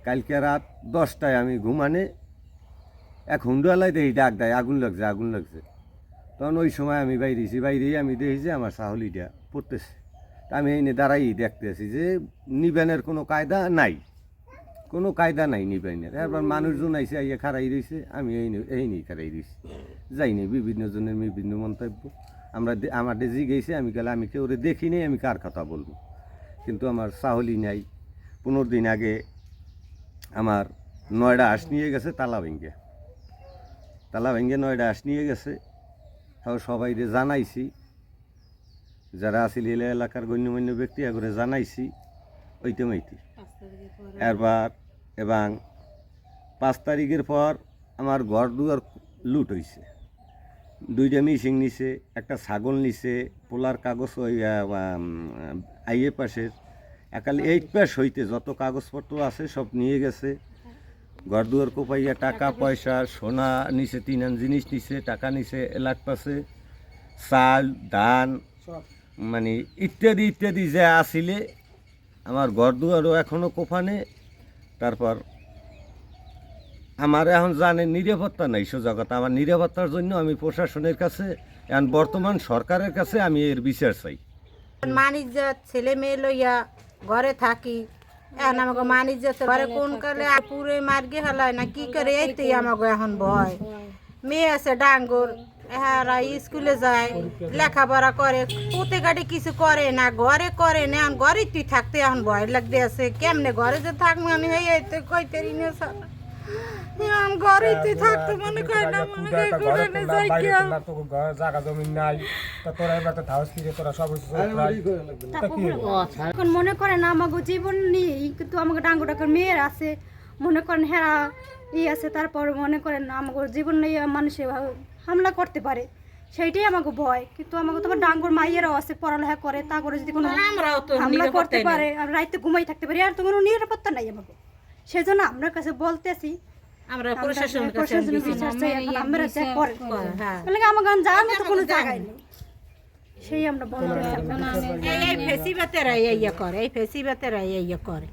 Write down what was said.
কালকে রাত 10টায় আমি ঘুমানে এক হুন্ডুয়ালায় দেখি ডাক দেয়, আগুন লাগছে আগুন লাগছে। তখন ওই সময় আমি বাইরেই আমি দেখি যে আমার সাহলিটা পড়তেছে। তা আমি এই দাঁড়াই দেখতেছি যে নিবেনের কোনো কায়দা নাই, কোনো কায়দা নাই নিবেনের। এবার মানুষজন আইসে আইয়া খাড়াই রয়েছে, আমি এই নেই খাড়াই রয়েছি, যাইনি। বিভিন্ন জনের বিভিন্ন মন্তব্য আমার ডেজি গেছে, আমি গেলে আমি কেউ দেখি নেই, আমি কার কথা বলবো। কিন্তু আমার সাহলি নাই। 15 দিন আগে আমার 9টা হাঁস নিয়ে গেছে তালা ভেঙ্গে 9টা হাঁস নিয়ে গেছে। তাও সবাই জানাইছি, যারা আছিল এলাকার গণ্যমান্য ব্যক্তি করে জানাইছি ওইতে এরবার। এবং 5 তারিখের পর আমার ঘর দুয়ার লুট হয়েছে। 2টা মিশিং নিছে, একটা ছাগল নিছে, পোলার কাগজ ওই আইএ পাশের একাল 8 পাস হইতে যত কাগজপত্র আছে সব নিয়ে গেছে। ঘর দুয়ার কোপাইয়া টাকা পয়সা সোনা নিছে, 3 জিনিস নিছে, টাকা নিছে, এলাক পাশে চাল ধান মানে ইত্যাদি ইত্যাদি যে আসিলে আমার ঘর দুয়ারও এখনও কোপানে। তারপর আমার এখন জানে নিরাপত্তা নাই সোজাগতা। আমার নিরাপত্তার জন্য আমি প্রশাসনের কাছে, এখন বর্তমান সরকারের কাছে আমি এর বিচার চাই। মানিজ্জাত ছেলে মেয়ে লইয়া ঘরে থাকি, এখন আমাকে মানিজ্জাত ঘরে কোন কালে পুরে মার্গে হলায় না কি করে, এইতেই আমাকে এখন ভয়। মেয়ে আছে ডাঙ্গর, এরা স্কুলে যায়, লেখাপড়া করে, পুঁতে গাড়ি কিছু করে না, ঘরে করে না। এখন ঘরে তুই থাকতে এখন ভয় লাগতে আছে, কেমনে ঘরে যে থাকবো আমি হইতে কইতে ঘরে তুই থাকতে মনে করে না, মনে করে যাই কি জায়গা জমি নাই, তোরা এবার তো ধাওস কিনে তোরা সব এখন মনে করেন আমাকে জীবন নিয়ে কিন্তু আমাকে ডাঙ্গো ডাঙ্গর মেয়ের আছে, মনে করেন হেরা আছে, তারপর মনে করেন আমাকে জীবন নিয়ে মানুষে হামলা করতে পারে, সেইটাই আমাকে ভয়। কিন্তু আমাকে তোমার ডাঙ্গর মাইয়েরাও আছে, পড়ালেখা করে, তা করে যদি কোনো হামলা করতে পারে, আর রাইতে ঘুমাই থাকতে পারি, আর তো কোনো নিরাপত্তা নাই আমাকে। সেই জন্য আপনার কাছে বলতেছি, আমরা প্রশাসনের কাছে বিচার চাই। এখন আমরা যা করে মানে আমাকে যাওয়ার মতো কোনো জায়গায় নেই, সেই আমরা বলতেছি। এই ফেসিবাতেরা ইয়া করে, এই ফেসিবাতেরা ইয়া করে।